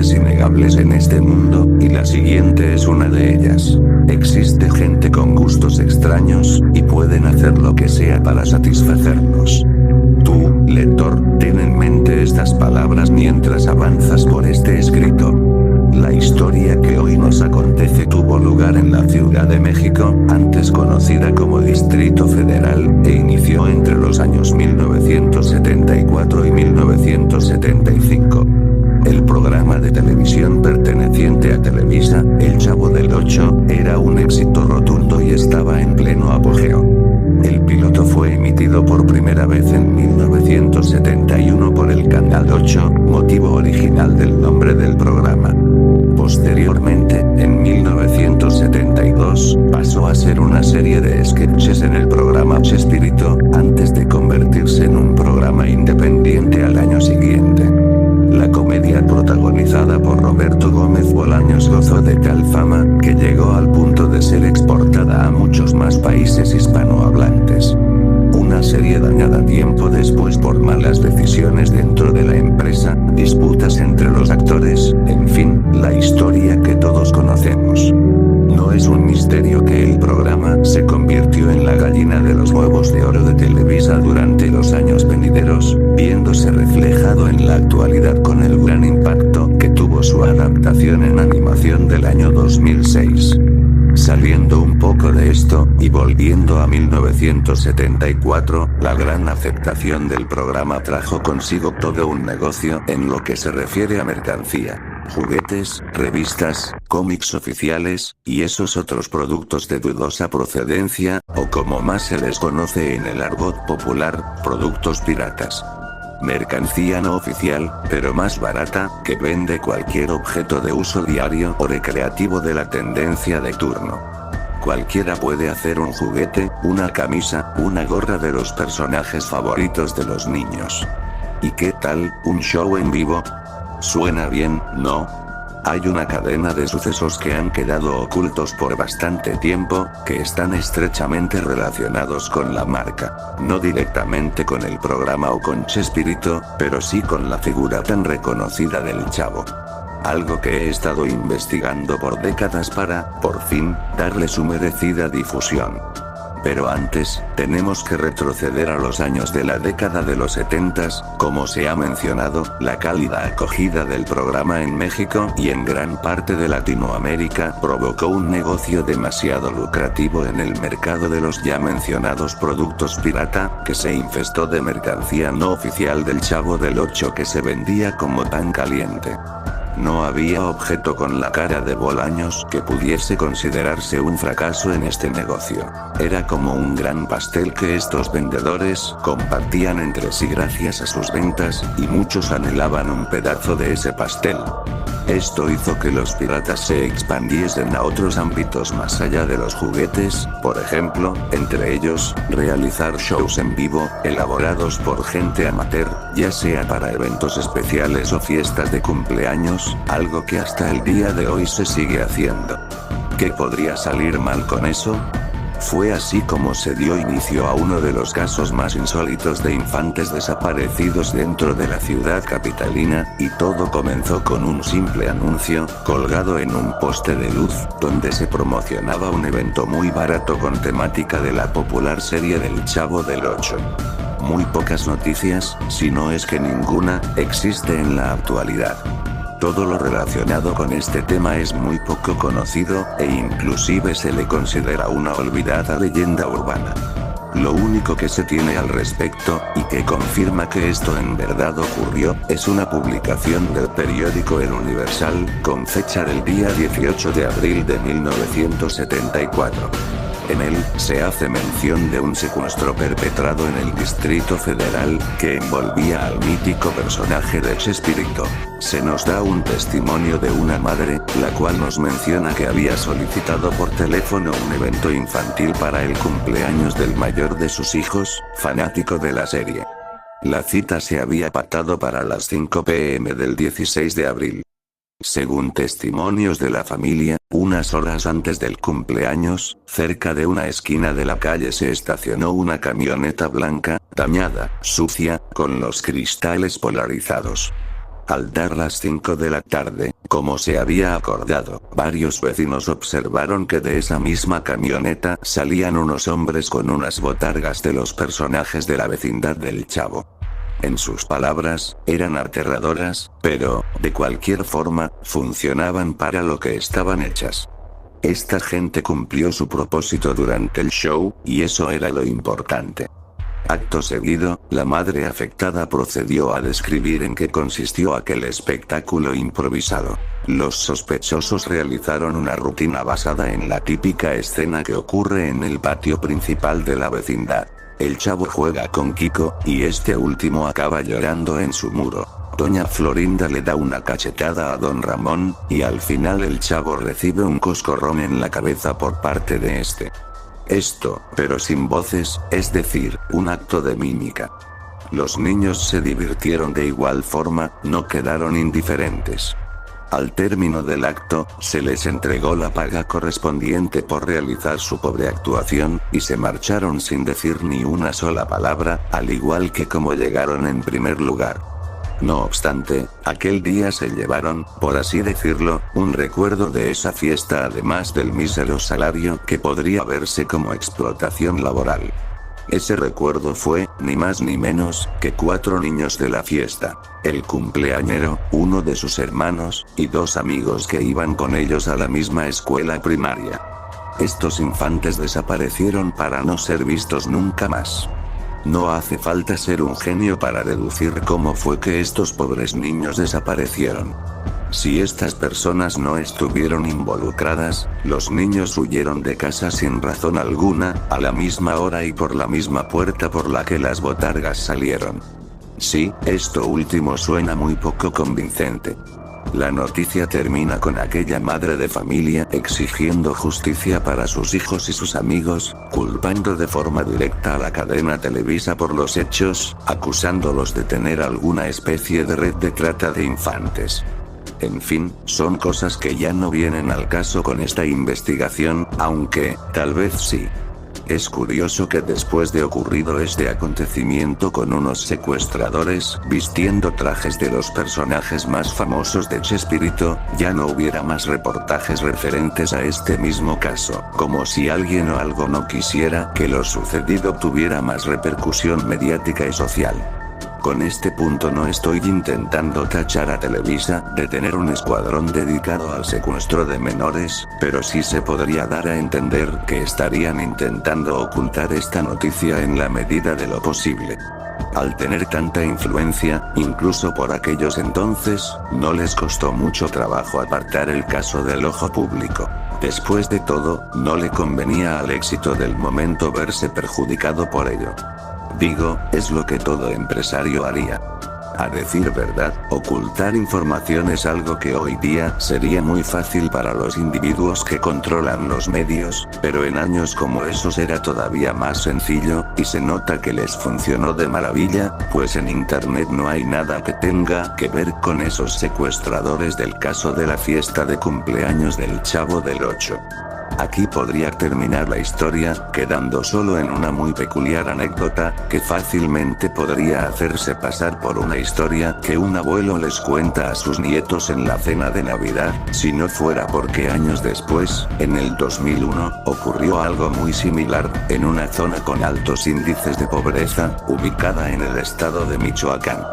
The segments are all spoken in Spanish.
verdades innegables en este mundo, y la siguiente es una de ellas. Existe gente con gustos extraños, y pueden hacer lo que sea para satisfacerlos. Tú, lector, ten en mente estas palabras mientras avanzas por este escrito. La historia que hoy nos acontece tuvo lugar en la Ciudad de México, antes conocida como Distrito Federal, e inició entre los años 1974 y 1975. El programa de televisión perteneciente a Televisa, El Chavo del Ocho, era un éxito rotundo y estaba en pleno apogeo. El piloto fue emitido por primera vez en 1971 por el Canal 8, motivo original del nombre del programa. Posteriormente, en 1972, pasó a ser una serie de sketches en el programa Chespirito, antes de convertirse en un programa independiente al año siguiente. La comedia protagonizada por Roberto Gómez Bolaños gozó de tal fama, que llegó al punto de ser exportada a muchos más países hispanohablantes. Una serie dañada tiempo después por malas decisiones dentro de la empresa, disputas entre los actores, en fin, la historia que todos conocemos. No es un misterio que el programa se convirtió en la gallina de los huevos de oro de Televisa durante los años venideros, viéndose reflejado en la actualidad con el gran impacto que tuvo su adaptación en animación del año 2006. Saliendo un poco de esto, y volviendo a 1974, la gran aceptación del programa trajo consigo todo un negocio en lo que se refiere a mercancía, juguetes, revistas, cómics oficiales, y esos otros productos de dudosa procedencia, o como más se les conoce en el argot popular, productos piratas. Mercancía no oficial, pero más barata, que vende cualquier objeto de uso diario o recreativo de la tendencia de turno. Cualquiera puede hacer un juguete, una camisa, una gorra de los personajes favoritos de los niños. ¿Y qué tal, un show en vivo? ¿Suena bien, no? Hay una cadena de sucesos que han quedado ocultos por bastante tiempo, que están estrechamente relacionados con la marca, no directamente con el programa o con Chespirito, pero sí con la figura tan reconocida del Chavo. Algo que he estado investigando por décadas para, por fin, darle su merecida difusión. Pero antes, tenemos que retroceder a los años de la década de los 70s, como se ha mencionado, la cálida acogida del programa en México y en gran parte de Latinoamérica provocó un negocio demasiado lucrativo en el mercado de los ya mencionados productos pirata, que se infestó de mercancía no oficial del Chavo del Ocho que se vendía como pan caliente. No había objeto con la cara de Bolaños que pudiese considerarse un fracaso en este negocio. Era como un gran pastel que estos vendedores compartían entre sí gracias a sus ventas, y muchos anhelaban un pedazo de ese pastel. Esto hizo que los piratas se expandiesen a otros ámbitos más allá de los juguetes, por ejemplo, entre ellos, realizar shows en vivo, elaborados por gente amateur, ya sea para eventos especiales o fiestas de cumpleaños, algo que hasta el día de hoy se sigue haciendo. ¿Qué podría salir mal con eso? Fue así como se dio inicio a uno de los casos más insólitos de infantes desaparecidos dentro de la ciudad capitalina, y todo comenzó con un simple anuncio, colgado en un poste de luz, donde se promocionaba un evento muy barato con temática de la popular serie del Chavo del Ocho. Muy pocas noticias, si no es que ninguna, existe en la actualidad. Todo lo relacionado con este tema es muy poco conocido, e inclusive se le considera una olvidada leyenda urbana. Lo único que se tiene al respecto, y que confirma que esto en verdad ocurrió, es una publicación del periódico El Universal, con fecha del día 18 de abril de 1974. En él, se hace mención de un secuestro perpetrado en el Distrito Federal, que envolvía al mítico personaje de Chespirito. Se nos da un testimonio de una madre, la cual nos menciona que había solicitado por teléfono un evento infantil para el cumpleaños del mayor de sus hijos, fanático de la serie. La cita se había pactado para las 5 p.m. del 16 de abril. Según testimonios de la familia, unas horas antes del cumpleaños, cerca de una esquina de la calle se estacionó una camioneta blanca, dañada, sucia, con los cristales polarizados. Al dar las 5 de la tarde, como se había acordado, varios vecinos observaron que de esa misma camioneta salían unos hombres con unas botargas de los personajes de la vecindad del Chavo. En sus palabras, eran aterradoras, pero, de cualquier forma, funcionaban para lo que estaban hechas. Esta gente cumplió su propósito durante el show, y eso era lo importante. Acto seguido, la madre afectada procedió a describir en qué consistió aquel espectáculo improvisado. Los sospechosos realizaron una rutina basada en la típica escena que ocurre en el patio principal de la vecindad. El Chavo juega con Kiko, y este último acaba llorando en su muro. Doña Florinda le da una cachetada a don Ramón, y al final el Chavo recibe un coscorrón en la cabeza por parte de este. Esto, pero sin voces, es decir, un acto de mímica. Los niños se divirtieron de igual forma, no quedaron indiferentes. Al término del acto, se les entregó la paga correspondiente por realizar su pobre actuación, y se marcharon sin decir ni una sola palabra, al igual que como llegaron en primer lugar. No obstante, aquel día se llevaron, por así decirlo, un recuerdo de esa fiesta además del mísero salario que podría verse como explotación laboral. Ese recuerdo fue, ni más ni menos, que 4 niños de la fiesta, el cumpleañero, uno de sus hermanos, y 2 amigos que iban con ellos a la misma escuela primaria. Estos infantes desaparecieron para no ser vistos nunca más. No hace falta ser un genio para deducir cómo fue que estos pobres niños desaparecieron. Si estas personas no estuvieron involucradas, los niños huyeron de casa sin razón alguna, a la misma hora y por la misma puerta por la que las botargas salieron. Sí, esto último suena muy poco convincente. La noticia termina con aquella madre de familia exigiendo justicia para sus hijos y sus amigos, culpando de forma directa a la cadena Televisa por los hechos, acusándolos de tener alguna especie de red de trata de infantes. En fin, son cosas que ya no vienen al caso con esta investigación, aunque, tal vez sí. Es curioso que después de ocurrido este acontecimiento con unos secuestradores vistiendo trajes de los personajes más famosos de Chespirito, ya no hubiera más reportajes referentes a este mismo caso, como si alguien o algo no quisiera que lo sucedido tuviera más repercusión mediática y social. Con este punto no estoy intentando tachar a Televisa de tener un escuadrón dedicado al secuestro de menores, pero sí se podría dar a entender que estarían intentando ocultar esta noticia en la medida de lo posible. Al tener tanta influencia, incluso por aquellos entonces, no les costó mucho trabajo apartar el caso del ojo público. Después de todo, no le convenía al éxito del momento verse perjudicado por ello. Digo, es lo que todo empresario haría. A decir verdad, ocultar información es algo que hoy día sería muy fácil para los individuos que controlan los medios, pero en años como esos era todavía más sencillo, y se nota que les funcionó de maravilla, pues en internet no hay nada que tenga que ver con esos secuestradores del caso de la fiesta de cumpleaños del Chavo del Ocho. Aquí podría terminar la historia, quedando solo en una muy peculiar anécdota, que fácilmente podría hacerse pasar por una historia que un abuelo les cuenta a sus nietos en la cena de Navidad, si no fuera porque años después, en el 2001, ocurrió algo muy similar, en una zona con altos índices de pobreza, ubicada en el estado de Michoacán.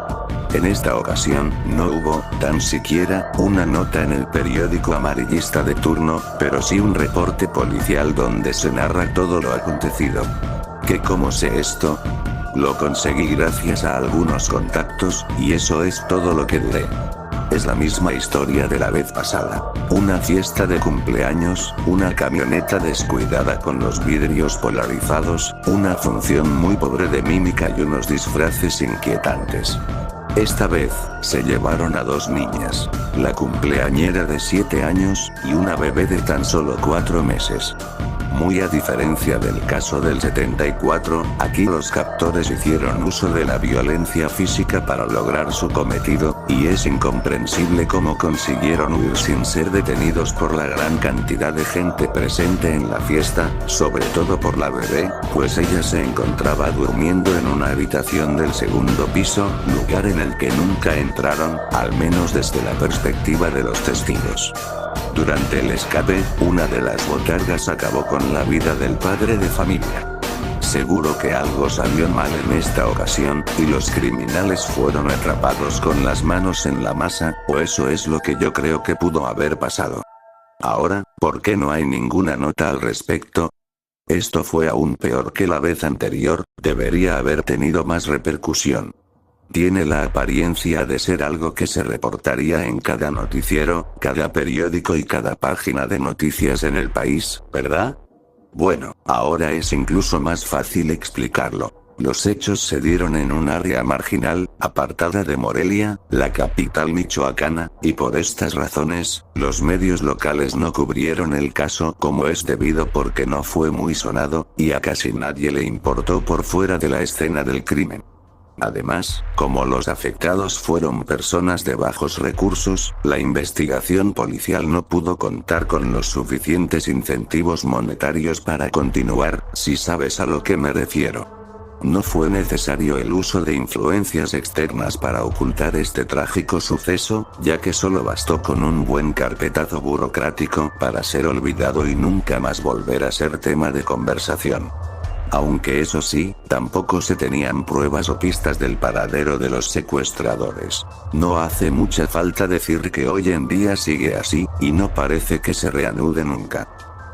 En esta ocasión, no hubo, tan siquiera, una nota en el periódico amarillista de turno, pero sí un reporte policial donde se narra todo lo acontecido. ¿Que cómo sé esto? Lo conseguí gracias a algunos contactos, y eso es todo lo que diré. Es la misma historia de la vez pasada. Una fiesta de cumpleaños, una camioneta descuidada con los vidrios polarizados, una función muy pobre de mímica y unos disfraces inquietantes. Esta vez, se llevaron a 2 niñas, la cumpleañera de 7 años, y una bebé de tan solo 4 meses. Muy a diferencia del caso del 74, aquí los captores hicieron uso de la violencia física para lograr su cometido, y es incomprensible cómo consiguieron huir sin ser detenidos por la gran cantidad de gente presente en la fiesta, sobre todo por la bebé, pues ella se encontraba durmiendo en una habitación del segundo piso, lugar en el que nunca entraron, al menos desde la perspectiva de los testigos. Durante el escape, una de las botargas acabó con la vida del padre de familia. Seguro que algo salió mal en esta ocasión, y los criminales fueron atrapados con las manos en la masa, o eso es lo que yo creo que pudo haber pasado. Ahora, ¿por qué no hay ninguna nota al respecto? Esto fue aún peor que la vez anterior, debería haber tenido más repercusión. Tiene la apariencia de ser algo que se reportaría en cada noticiero, cada periódico y cada página de noticias en el país, ¿verdad? Bueno, ahora es incluso más fácil explicarlo. Los hechos se dieron en un área marginal, apartada de Morelia, la capital michoacana, y por estas razones, los medios locales no cubrieron el caso como es debido porque no fue muy sonado, y a casi nadie le importó por fuera de la escena del crimen. Además, como los afectados fueron personas de bajos recursos, la investigación policial no pudo contar con los suficientes incentivos monetarios para continuar, si sabes a lo que me refiero. No fue necesario el uso de influencias externas para ocultar este trágico suceso, ya que solo bastó con un buen carpetazo burocrático para ser olvidado y nunca más volver a ser tema de conversación. Aunque eso sí, tampoco se tenían pruebas o pistas del paradero de los secuestradores. No hace mucha falta decir que hoy en día sigue así, y no parece que se reanude nunca.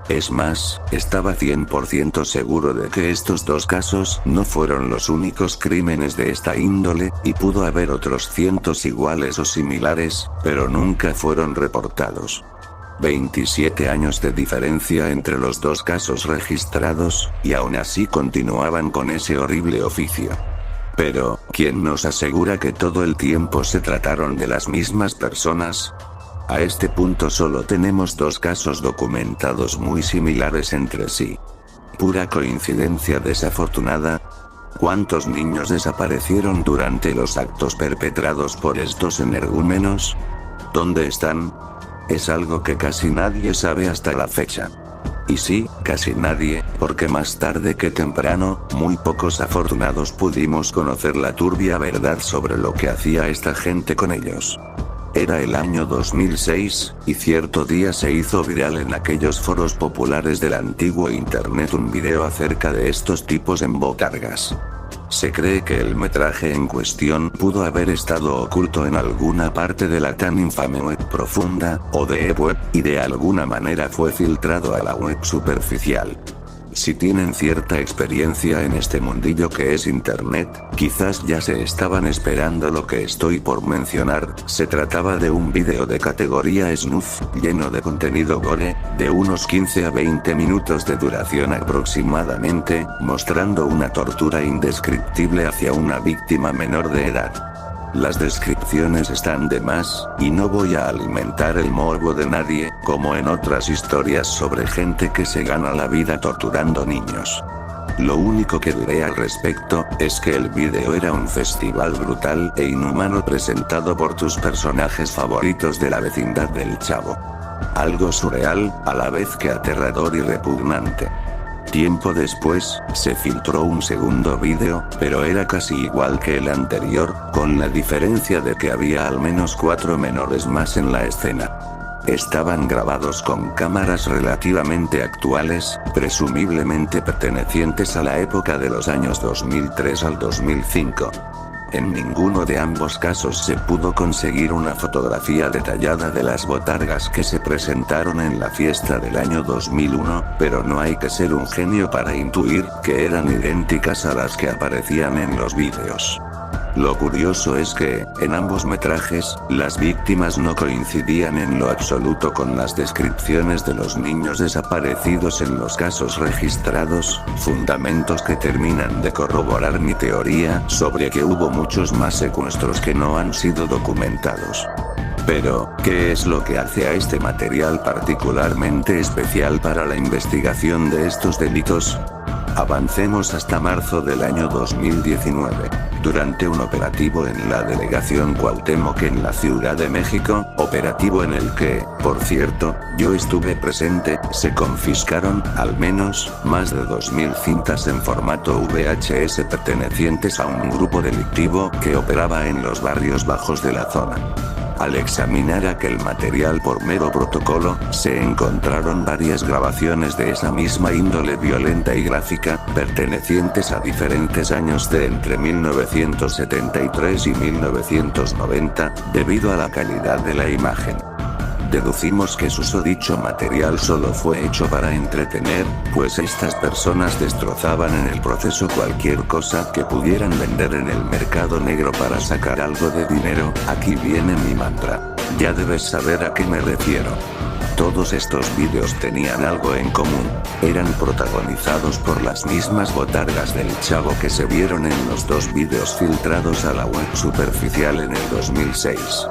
Es más, estaba 100% seguro de que estos dos casos no fueron los únicos crímenes de esta índole, y pudo haber otros cientos iguales o similares, pero nunca fueron reportados. 27 años de diferencia entre los dos casos registrados, y aún así continuaban con ese horrible oficio. Pero, ¿quién nos asegura que todo el tiempo se trataron de las mismas personas? A este punto solo tenemos dos casos documentados muy similares entre sí. ¿Pura coincidencia desafortunada? ¿Cuántos niños desaparecieron durante los actos perpetrados por estos energúmenos? ¿Dónde están? Es algo que casi nadie sabe hasta la fecha. Y sí, casi nadie, porque más tarde que temprano, muy pocos afortunados pudimos conocer la turbia verdad sobre lo que hacía esta gente con ellos. Era el año 2006, y cierto día se hizo viral en aquellos foros populares del antiguo internet un video acerca de estos tipos en botargas. Se cree que el metraje en cuestión pudo haber estado oculto en alguna parte de la tan infame web profunda, o deep web, y de alguna manera fue filtrado a la web superficial. Si tienen cierta experiencia en este mundillo que es internet, quizás ya se estaban esperando lo que estoy por mencionar. Se trataba de un vídeo de categoría snuff, lleno de contenido gore, de unos 15 a 20 minutos de duración aproximadamente, mostrando una tortura indescriptible hacia una víctima menor de edad. Las descripciones están de más, y no voy a alimentar el morbo de nadie, como en otras historias sobre gente que se gana la vida torturando niños. Lo único que diré al respecto, es que el vídeo era un festival brutal e inhumano presentado por tus personajes favoritos de la vecindad del Chavo. Algo surreal, a la vez que aterrador y repugnante. Tiempo después, se filtró un segundo vídeo, pero era casi igual que el anterior, con la diferencia de que había al menos 4 menores más en la escena. Estaban grabados con cámaras relativamente actuales, presumiblemente pertenecientes a la época de los años 2003 al 2005. En ninguno de ambos casos se pudo conseguir una fotografía detallada de las botargas que se presentaron en la fiesta del año 2001, pero no hay que ser un genio para intuir que eran idénticas a las que aparecían en los vídeos. Lo curioso es que, en ambos metrajes, las víctimas no coincidían en lo absoluto con las descripciones de los niños desaparecidos en los casos registrados, fundamentos que terminan de corroborar mi teoría sobre que hubo muchos más secuestros que no han sido documentados. Pero, ¿qué es lo que hace a este material particularmente especial para la investigación de estos delitos? Avancemos hasta marzo del año 2019. Durante un operativo en la delegación Cuauhtémoc en la Ciudad de México, operativo en el que, por cierto, yo estuve presente, se confiscaron, al menos, más de 2000 cintas en formato VHS pertenecientes a un grupo delictivo que operaba en los barrios bajos de la zona. Al examinar aquel material por mero protocolo, se encontraron varias grabaciones de esa misma índole violenta y gráfica, pertenecientes a diferentes años de entre 1973 y 1990, debido a la calidad de la imagen. Deducimos que susodicho material solo fue hecho para entretener, pues estas personas destrozaban en el proceso cualquier cosa que pudieran vender en el mercado negro para sacar algo de dinero. Aquí viene mi mantra. Ya debes saber a qué me refiero. Todos estos vídeos tenían algo en común. Eran protagonizados por las mismas botargas del chavo que se vieron en los dos vídeos filtrados a la web superficial en el 2006.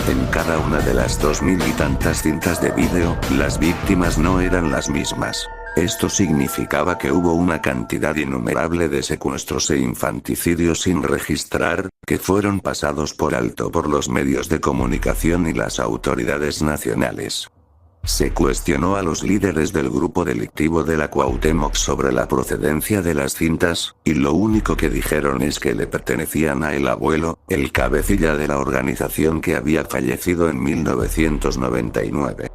En cada una de las 2000 y tantas cintas de vídeo, las víctimas no eran las mismas. Esto significaba que hubo una cantidad innumerable de secuestros e infanticidios sin registrar, que fueron pasados por alto por los medios de comunicación y las autoridades nacionales. Se cuestionó a los líderes del grupo delictivo de la Cuauhtémoc sobre la procedencia de las cintas, y lo único que dijeron es que le pertenecían a el abuelo, el cabecilla de la organización que había fallecido en 1999.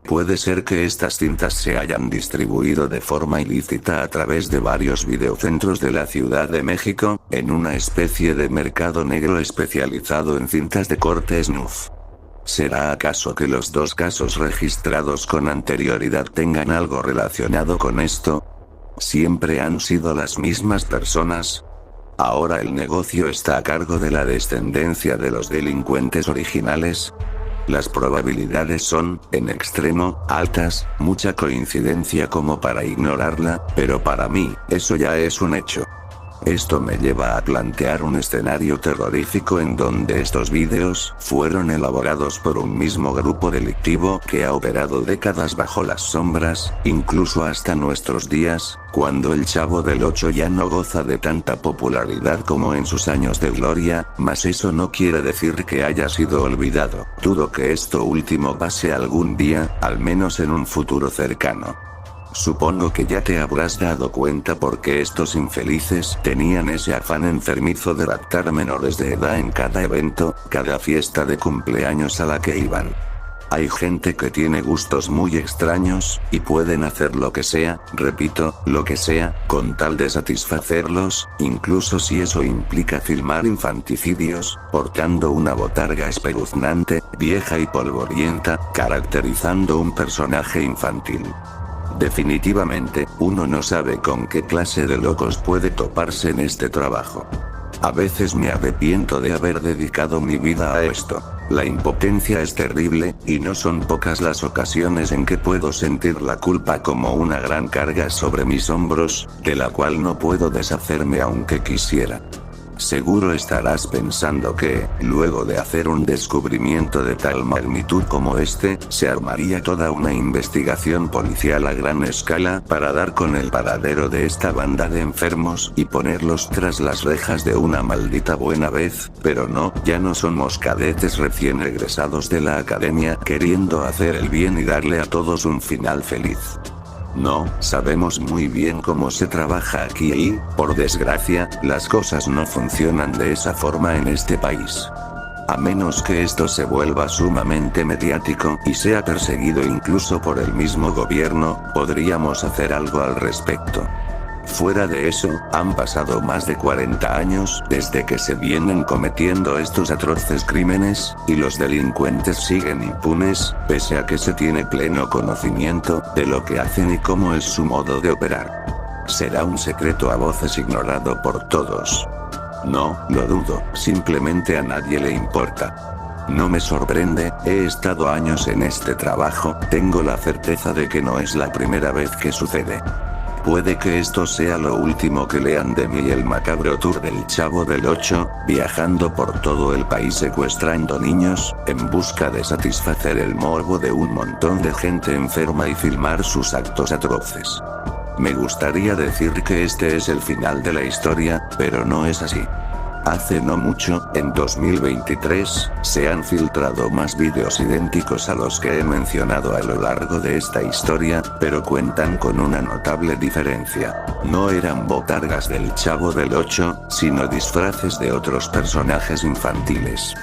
Puede ser que estas cintas se hayan distribuido de forma ilícita a través de varios videocentros de la Ciudad de México, en una especie de mercado negro especializado en cintas de corte snuff. ¿Será acaso que los dos casos registrados con anterioridad tengan algo relacionado con esto? ¿Siempre han sido las mismas personas? ¿Ahora el negocio está a cargo de la descendencia de los delincuentes originales? Las probabilidades son, en extremo, altas, mucha coincidencia como para ignorarla, pero para mí, eso ya es un hecho. Esto me lleva a plantear un escenario terrorífico en donde estos vídeos fueron elaborados por un mismo grupo delictivo que ha operado décadas bajo las sombras, incluso hasta nuestros días, cuando el Chavo del Ocho ya no goza de tanta popularidad como en sus años de gloria, mas eso no quiere decir que haya sido olvidado. Dudo que esto último pase algún día, al menos en un futuro cercano. Supongo que ya te habrás dado cuenta porque estos infelices tenían ese afán enfermizo de raptar menores de edad en cada evento, cada fiesta de cumpleaños a la que iban. Hay gente que tiene gustos muy extraños, y pueden hacer lo que sea, repito, lo que sea, con tal de satisfacerlos, incluso si eso implica filmar infanticidios, portando una botarga espeluznante, vieja y polvorienta, caracterizando un personaje infantil. Definitivamente, uno no sabe con qué clase de locos puede toparse en este trabajo. A veces me arrepiento de haber dedicado mi vida a esto. La impotencia es terrible, y no son pocas las ocasiones en que puedo sentir la culpa como una gran carga sobre mis hombros, de la cual no puedo deshacerme aunque quisiera. Seguro estarás pensando que, luego de hacer un descubrimiento de tal magnitud como este, se armaría toda una investigación policial a gran escala para dar con el paradero de esta banda de enfermos y ponerlos tras las rejas de una maldita buena vez, pero no, ya no somos cadetes recién egresados de la academia queriendo hacer el bien y darle a todos un final feliz. No, sabemos muy bien cómo se trabaja aquí y, por desgracia, las cosas no funcionan de esa forma en este país. A menos que esto se vuelva sumamente mediático y sea perseguido incluso por el mismo gobierno, podríamos hacer algo al respecto. Fuera de eso, han pasado más de 40 años desde que se vienen cometiendo estos atroces crímenes, y los delincuentes siguen impunes, pese a que se tiene pleno conocimiento de lo que hacen y cómo es su modo de operar. ¿Será un secreto a voces ignorado por todos? No, lo dudo, simplemente a nadie le importa. No me sorprende, he estado años en este trabajo, tengo la certeza de que no es la primera vez que sucede. Puede que esto sea lo último que lean de mí. El macabro tour del Chavo del 8, viajando por todo el país secuestrando niños, en busca de satisfacer el morbo de un montón de gente enferma y filmar sus actos atroces. Me gustaría decir que este es el final de la historia, pero no es así. Hace no mucho, en 2023, se han filtrado más vídeos idénticos a los que he mencionado a lo largo de esta historia, pero cuentan con una notable diferencia. No eran botargas del Chavo del 8, sino disfraces de otros personajes infantiles.